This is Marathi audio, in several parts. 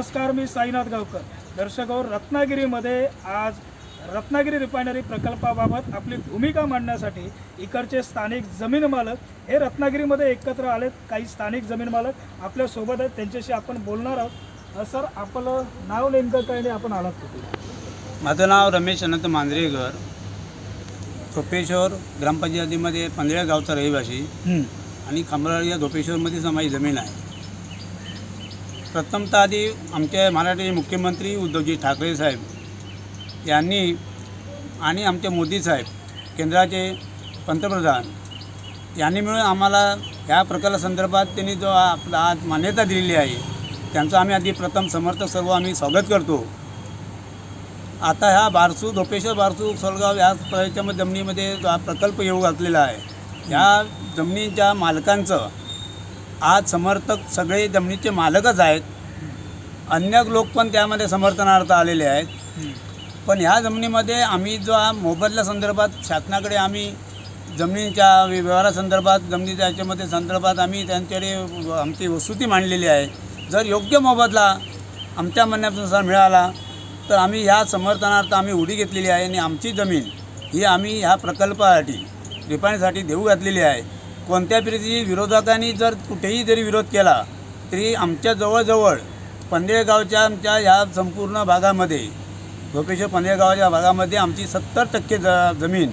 नमस्कार, मी साईनाथ गावकर. दर्शक हो, रत्नागिरीमध्ये आज रत्नागिरी रिफायनरी प्रकल्पाबाबत आपली भूमिका मांडण्यासाठी इकडचे स्थानिक जमीन मालक हे रत्नागिरीमध्ये एकत्र आलेत. काही स्थानिक जमीन मालक आपल्यासोबत आहेत, त्यांच्याशी आपण बोलणार आहोत. सर, आपलं नाव नेमकं काय नाही, आपण आलात कुठे? माझं नाव रमेश अनंत मांजरेकर, धोपेश्वर ग्रामपंचायतीमध्ये पंधरा गावचा रहिवासी आणि खांबराळी या धोपेश्वरमध्येच माझी जमीन आहे. प्रथमतः आधी आमचे महाराष्ट्राचे मुख्यमंत्री उद्धवजी ठाकरे साहेब यांनी आणि आमचे मोदी साहेब केंद्राचे पंतप्रधान यांनी मिळून आम्हाला ह्या प्रकल्पासंदर्भात त्यांनी जो आपला आज मान्यता दिलेली आहे त्यांचं आम्ही आधी प्रथम समर्थक सर्व आम्ही स्वागत करतो. आता ह्या बारसू धोपेश्वर बारसू सोलगाव या जमिनीमध्ये जो हा प्रकल्प येऊ घातलेला आहे, या जमिनीच्या मालकांचं आज समर्थक सगळे जमिनीचे मालकच आहेत. अन्य लोक पण त्यामध्ये समर्थनार्थ आलेले आहेत. पण ह्या जमिनीमध्ये आम्ही जो हा मोबदला संदर्भात शासनाकडे आम्ही जमिनीच्या व्यवहारासंदर्भात जमिनीच्या याच्यामध्ये संदर्भात आम्ही त्यांच्याकडे आमची वस्तुस्थिती मांडलेली आहे. जर योग्य मोबदला आमच्या म्हणण्यानुसार मिळाला तर आम्ही ह्या समर्थनार्थ आम्ही उडी घेतलेली आहे आणि आमची जमीन ही आम्ही ह्या प्रकल्पासाठी रिफायनरीसाठी देऊ घातलेली आहे. कोणत्या प्रकारची विरोधकांनी जर कुठेही जरी विरोध केला तरी आमच्या जवळजवळ पंधरेगावच्या आमच्या ह्या संपूर्ण भागामध्ये धोपेश्वर पंधरेगावच्या भागामध्ये आमची 70% जमीन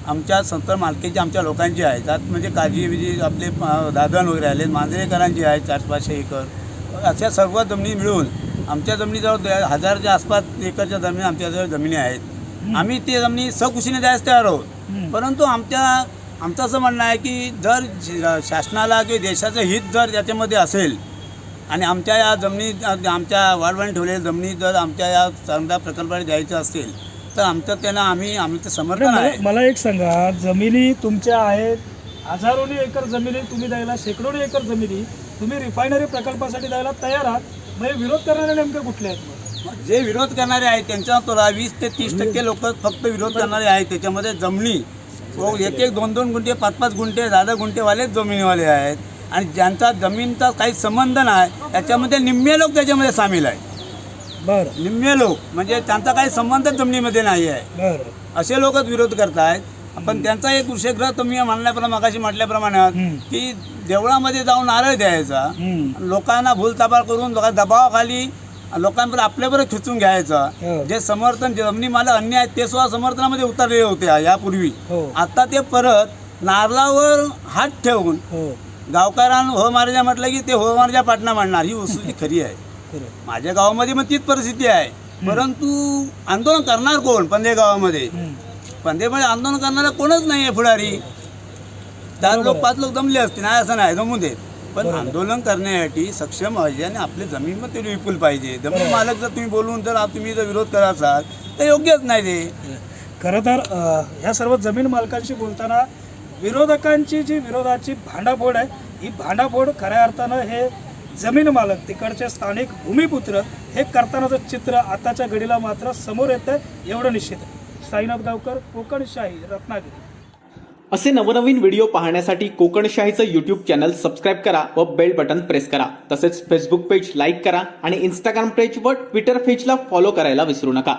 आमच्या 70 मालकीची आमच्या लोकांची आहे. त्यात म्हणजे काजी विजी आपले दादन वगैरे आले, मांजरेकरांची आहे 400-500 एकर. अशा सर्व जमिनी मिळून आमच्या जमिनीजवळ 1000च्या आसपास एकरच्या जमीन आमच्याजवळ जमिनी आहेत. आम्ही ते जमिनी सकुशीने द्यायला तयार आहोत. परंतु आमचं असं म्हणणं आहे की जर शासनाला किंवा देशाचं हित जर याच्यामध्ये असेल आणि आमच्या या जमिनी आमच्या वाढवणी ठेवलेल्या जमिनी जर आमच्या या चांगल्या प्रकल्पाने द्यायचं असेल तर आमचं त्यांना आम्ही ते समर्थन आहे. मला एक सांगा, जमिनी तुमच्या आहेत, हजारोनी एकर जमिनी तुम्ही द्यायला, शेकडोनी एकर जमिनी तुम्ही रिफायनरी प्रकल्पासाठी द्यायला तयार आहात. म्हणजे विरोध करणारे नेमके कुठले आहेत? जे विरोध करणारे आहेत त्यांच्या 20 ते 30% लोक फक्त विरोध करणारे आहेत. त्याच्यामध्ये जमिनी 1-1, 2-2 गुंठे, 5-5 गुंठे, 10 गुंठेवालेच जमिनीवाले आहेत. आणि ज्यांचा जमीनचा काही संबंध नाही त्याच्यामध्ये निम्मे लोक त्याच्यामध्ये सामील आहेत. बरं, निम्मे लोक म्हणजे त्यांचा काही संबंधच जमिनीमध्ये नाही आहे. बरं, असे लोकच विरोध करत आहेत. पण त्यांचा एक विषयग्रह तुम्ही म्हणल्याप्रमाणे मगाशी म्हटल्याप्रमाणे की देवळामध्ये जाऊन नारळ द्यायचा, लोकांना भूलथापाळ करून लोकांना दबावाखाली लोकांपर्यंत आपल्याबरोबर खिचून घ्यायचं. जे समर्थन जमिनी मालक अन्य आहेत ते सुद्धा समर्थनामध्ये उतरलेले होते यापूर्वी. आता ते परत नारळावर हात ठेवून गावकऱ्यांना हो महाराजा म्हटलं की ते हो महाराजा पाटणा मांडणार, ही वस्तुस्थिती खरी आहे. माझ्या गावामध्ये मग तीच परिस्थिती आहे. परंतु आंदोलन करणार कोण? पंधरेगावामध्ये आंदोलन करणारा कोणच नाही आहे. पुढारी 4 लोक 5 लोक जमले असते, नाही असं नाही, जमू देत. पण आंदोलन करण्यासाठी सक्षम पाहिजे आणि आपली जमीन पण तेवढी विपुल पाहिजे. जमीन मालक जर तुम्ही बोलून तुम्ही जर विरोध करत असाल तर योग्यच नाही ते. खरं तर ह्या सर्व जमीन मालकांशी बोलताना विरोधकांची जी विरोधाची भांडाफोड आहे, ही भांडाफोड खऱ्या अर्थानं हे जमीन मालक तिकडचे स्थानिक भूमिपुत्र हे करतानाचं चित्र आताच्या घडीला मात्र समोर येतं, एवढं निश्चित आहे. साईनाथ गावकर, कोकणशाही, रत्नागिरी. असे नवनवीन व्हिडिओ पाहण्यासाठी कोकणशाहीचं यूट्यूब चॅनल सबस्क्राईब करा व बेल बटन प्रेस करा. तसेच फेसबुक पेज लाईक करा आणि इंस्टाग्राम पेज व ट्विटर पेजला फॉलो करायला विसरू नका.